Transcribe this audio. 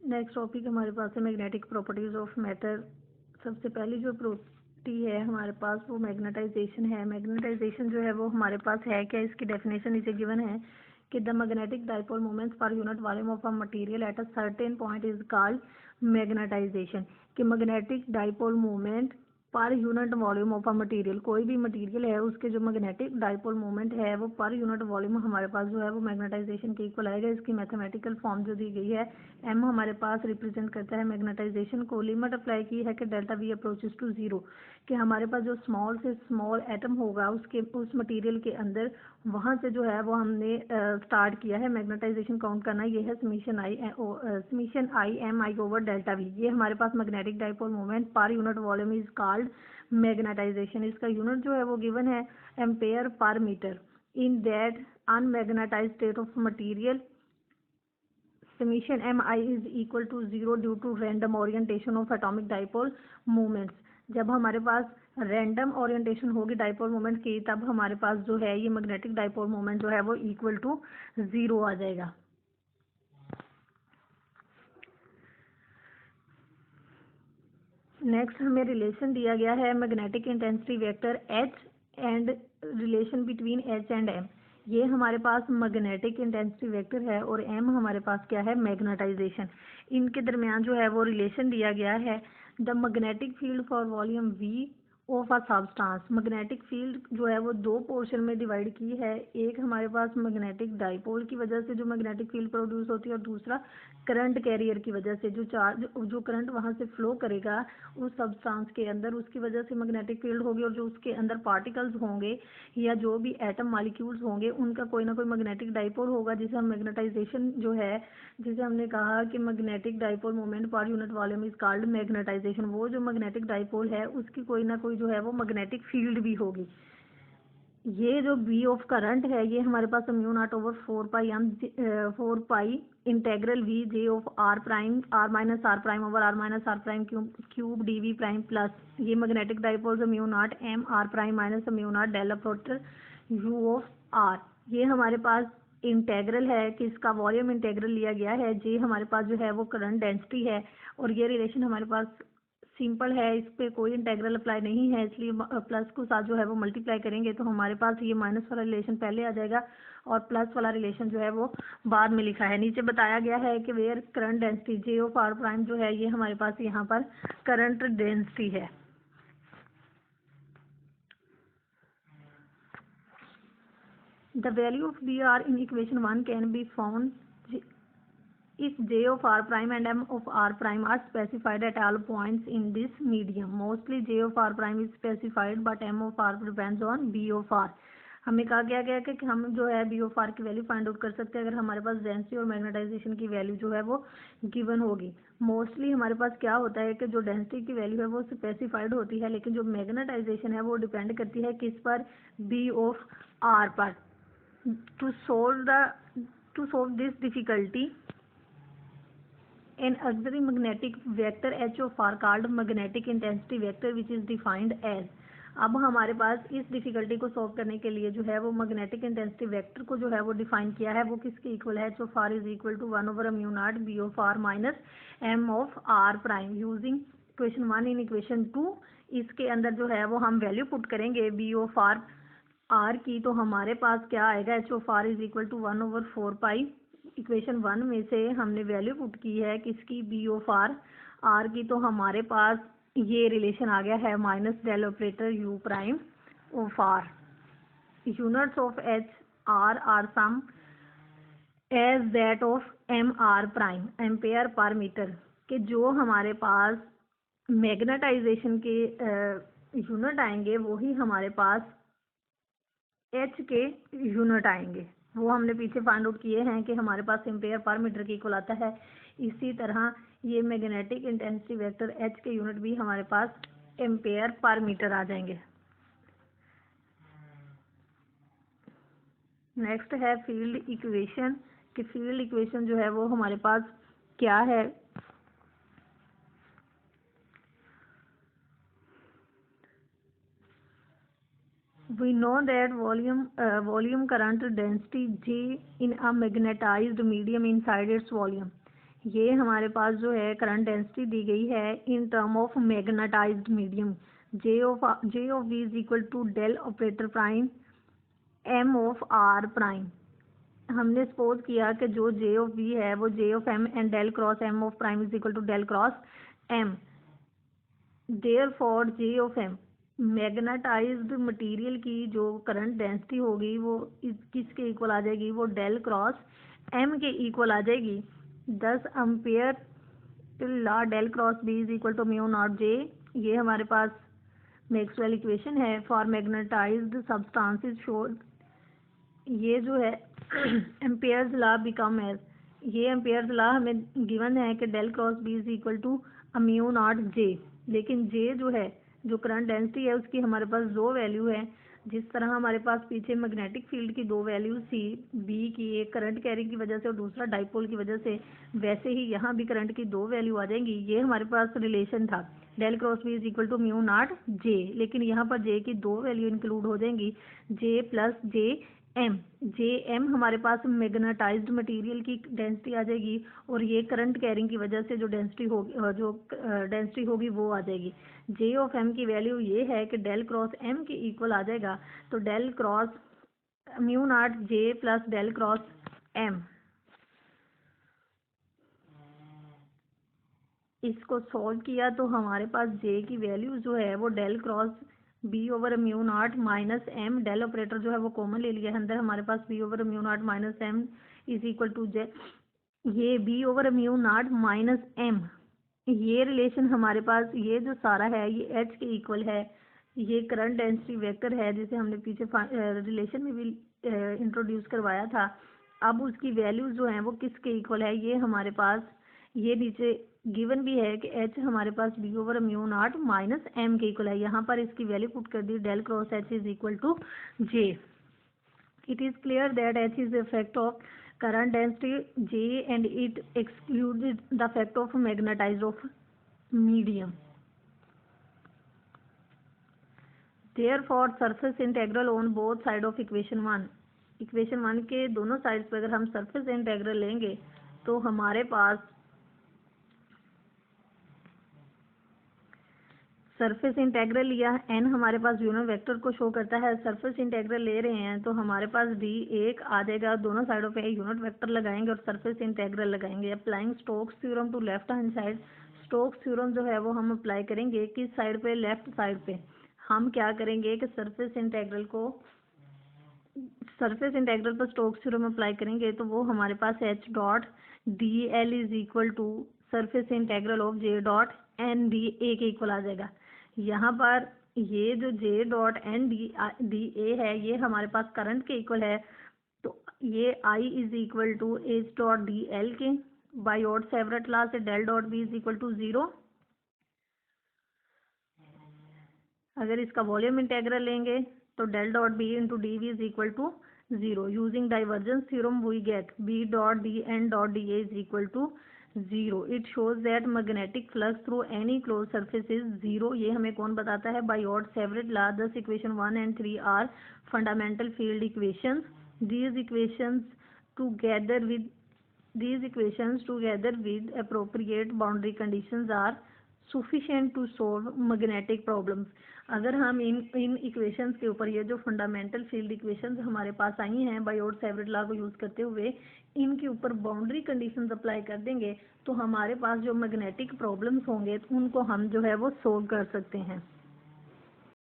Next topic हमारे पास है magnetic properties of matter. सबसे पहली जो प्रॉपर्टी है हमारे पास वो मैग्नेटाइजेशन है। मैग्नेटाइजेशन जो है वो हमारे पास है क्या, इसकी डेफिनेशन नीचे गिवन है कि the magnetic dipole moments per unit volume of a material at a certain point is called magnetization. कि magnetic dipole moment per unit volume of a material, कोई भी मटेरियल है उसके जो मैग्नेटिक डाइपोल मोमेंट है वो पर यूनिट वॉल्यूम हमारे पास जो है वो मैग्नेटाइजेशन के इक्वल आएगा। इसकी मैथमेटिकल फॉर्म जो दी गई है, एम हमारे पास रिप्रेजेंट करता है मैग्नेटाइजेशन को। लिमिट अप्लाई की है कि delta v approaches to zero, कि हमारे पास जो स्मॉल से स्मॉल एटम होगा उसके उस मटेरियल के अंदर, वहाँ से जो है वो हमने स्टार्ट किया है मैग्नेटाइजेशन काउंट करना। ये है summation I M I over delta V. ये हमारे पास magnetic dipole moment per unit volume is called magnetization. इसका यूनिट जो है वो गिवन है एम्पेयर पर metre. In that unmagnetized state of material summation mi is equal to 0 due to random orientation of atomic dipole moments। जब हमारे पास random orientation होगी dipole moment की, तब हमारे पास जो है ये मैग्नेटिक डाइपोल मोमेंट जो है वो इक्वल टू 0 आ जाएगा। नेक्स्ट हमें रिलेशन दिया गया है magnetic intensity vector H and relation between H and M. ये हमारे पास मैग्नेटिक इंटेंसिटी वेक्टर है और एम हमारे पास क्या है, मैग्नेटाइजेशन। इनके दरमियान जो है वो रिलेशन दिया गया है। The magnetic field for volume we of a substance. Magnetic field जो है वो दो पोर्शन में डिवाइड की है। एक हमारे पास मैग्नेटिक डाइपोल की वजह से जो मैग्नेटिक फील्ड प्रोड्यूस होती है, और दूसरा करंट कैरियर की वजह से जो चार्ज जो करंट वहाँ से फ्लो करेगा उस सब्सटेंस के अंदर, उसकी वजह से मैग्नेटिक फील्ड होगी। और जो उसके अंदर पार्टिकल्स होंगे या जो भी एटम मॉलिक्यूल्स होंगे उनका कोई ना कोई मैग्नेटिक डाइपोल होगा, जिसे हम मैग्नेटाइजेशन जो है, जिसे हमने कहा कि magnetic dipole moment per unit volume is called magnetisation. वो जो मैग्नेटिक डाइपोल है उसकी कोई ना कोई जो है वो मैग्नेटिक फील्ड भी होगी। ये जो बी ऑफ करंट है ये हमारे पास mu naught over 4 pi integral V J of are prime R minus R prime over R minus R prime cube D V prime plus ये magnetic dipole mu naught M R prime minus mu naught del operator U of R. ये हमारे पास integral है कि इसका volume integral लिया गया है। जे हमारे पास जो है वो करंट डेंसिटी है और ये रिलेशन हमारे पास सिंपल है, इस पे कोई इंटेग्रल अप्लाई नहीं है, इसलिए प्लस को साथ जो है वो मल्टीप्लाई करेंगे तो हमारे पास ये माइनस वाला रिलेशन पहले आ जाएगा और प्लस वाला रिलेशन जो है वो बाद में लिखा है। नीचे बताया गया है कि where current density J of are prime जो है ये हमारे पास यहाँ पर करंट डेंसिटी है। The value of B r in equation 1 can be found if j of r prime and m of r prime are specified at all points in this medium. Mostly j of r prime is specified but m of r depends on b of r। हमें कहा गया कि हम जो है b of r की value find out कर सकते हैं अगर हमारे पास डेंसिटी और मैग्नेटाइजेशन की वैल्यू जो है वो गिवन होगी। मोस्टली हमारे पास क्या होता है कि जो डेंसिटी की वैल्यू है वो स्पेसिफाइड होती है, लेकिन जो मैग्नेटाइजेशन है वो डिपेंड करती है किस पर, b of r पर। To solve this difficulty, an auxiliary magnetic vector h of r called magnetic intensity vector which is defined as। अब हमारे पास इस डिफिकल्टी को सॉल्व करने के लिए जो है वो मैग्नेटिक इंटेंसिटी वेक्टर को जो है वो डिफाइन किया है। वो किसके इक्वल है, H of R is equal to 1 over mu naught B of R minus M of are prime using equation 1 in equation 2। इसके अंदर जो है वो हम वैल्यू पुट करेंगे बी ऑफ आर की, तो हमारे पास क्या आएगा, H of R is equal to 1 over 4 pi. Equation 1 में से हमने वैल्यू पुट की है किसकी, बी ऑफ आर की, तो हमारे पास ये रिलेशन आ गया है minus del operator U prime of R. Units of H R same as that of M R prime ampere पर मीटर। के जो हमारे पास मैग्नेटाइजेशन के यूनिट आएंगे वही हमारे पास एच के यूनिट आएंगे। वो हमने पीछे फाइंड आउट किए हैं कि हमारे पास एम्पेयर पर मीटर के इक्वल आता है। इसी तरह ये मैग्नेटिक इंटेंसिटी वेक्टर एच के यूनिट भी हमारे पास एम्पेयर पर मीटर आ जाएंगे। नेक्स्ट है फील्ड इक्वेशन। कि फील्ड इक्वेशन जो है वो हमारे पास क्या है, we know that volume current density J in a magnetized medium inside its volume। ये हमारे पास जो है करंट डेंसिटी दी गई है in term of magnetized medium, J of V is equal to del operator prime M of are prime. हमने suppose किया कि जो जे ऑफ वी है वो J of M and del cross M of prime is equal to del cross M. Therefore J of M, magnetized material की जो current density होगी वो किसके इक्वल आ जाएगी, वो डेल क्रॉस एम के इक्वल आ जाएगी। 10 ampere law del cross B is equal to mu naught J. ये हमारे पास मैक्सवेल इक्वेशन है फॉर मैग्नेटाइज्ड सब्सटेंसेस शोड। ये जो है एम्पियर्स लॉ बिकम एज, ये एम्पियर्स लॉ हमें गिवन है कि del cross B is equal to mu naught J, लेकिन जे जो है जो करंट डेंसिटी है उसकी हमारे पास दो वैल्यू है। जिस तरह हमारे पास पीछे मैग्नेटिक फील्ड की दो वैल्यूज थी, बी की एक करंट कैरिंग की वजह से और दूसरा डाइपोल की वजह से, वैसे ही यहाँ भी करंट की दो वैल्यू आ जाएंगी। ये हमारे पास रिलेशन था del cross B is equal to mu naught J, लेकिन यहाँ पर जे की दो वैल्यू इंक्लूड हो जाएंगी, जे प्लस जे एम। जे एम हमारे पास मैग्नेटाइज्ड मटेरियल की डेंसिटी आ जाएगी और ये करंट कैरिंग की वजह से जो डेंसिटी होगी वो आ जाएगी। जे ऑफ एम की वैल्यू ये है कि डेल क्रॉस एम के इक्वल आ जाएगा, तो डेल क्रॉस म्यू नॉट जे प्लस डेल क्रॉस एम। इसको सॉल्व किया तो हमारे पास जे की वैल्यू जो है वो del cross B over mu naught minus M, del operator जो है वो कॉमन ले लिया है, अंदर हमारे पास B over mu naught minus M is equal to J, ये B over mu naught minus M. ये रिलेशन हमारे पास ये जो सारा है ये एच के इक्वल है। ये करंट डेंसिटी वेक्टर है जिसे हमने पीछे रिलेशन में भी इंट्रोड्यूस करवाया था। अब उसकी वैल्यूज जो हैं वो किसके इक्वल है, ये हमारे पास ये नीचे गिवन भी है कि एच हमारे पास B over mu naught minus M के इक्वल है। यहाँ पर इसकी वैल्यू पुट कर दी, del cross H is equal to J. It is clear that H is the fact of current density J and it excludes the fact of magnetized of medium. Therefore surface integral on both side of equation 1, equation 1 के दोनों sides पर अगर हम surface integral लेंगे तो हमारे पास surface integral लिया, N हमारे पास यूनिट वेक्टर को शो करता है, सरफेस इंटेग्रल ले रहे हैं तो हमारे पास डी एक आ जाएगा, दोनों साइडों पे यूनिट वेक्टर लगाएंगे और सरफेस इंटेग्रल लगाएंगे। Applying Stokes theorem to left hand side, Stokes theorem जो है वो हम अप्लाई करेंगे किस साइड पे, लेफ्ट साइड पे। हम क्या करेंगे कि सरफेस इंटेग्रल पर स्टोक्स थ्योरम अप्लाई करेंगे तो वो हमारे पास H dot D L is equal to surface integral of J dot N D A के इक्वल आ जाएगा। यहाँ पर ये जो J dot N D A है ये हमारे पास करंट के इक्वल है, तो ये I is equal to H dot D L के बाई ऑड-सेवरेट लॉ से del dot B is equal to 0। अगर इसका वॉल्यूम इंटेग्रल लेंगे तो del dot B into D V is equal to 0। Using divergence theorem we get B dot D N dot D A is equal to 0। It shows that magnetic flux through any close surface is 0। ये हमें कौन बताता है, by Biot Savart law. Thus equation 1 and 3 are fundamental field equations. these equations together with appropriate boundary conditions are sufficient to solve magnetic problems। अगर हम इन equations के ऊपर, ये जो फंडामेंटल फील्ड इक्वेशंस हमारे पास आई हैं बायोट-सेवरेट लॉ को यूज करते हुए, इनके ऊपर बाउंड्री कंडीशंस अप्लाई कर देंगे तो हमारे पास जो मैग्नेटिक प्रॉब्लम्स होंगे उनको हम जो है वो सोल्व कर सकते हैं।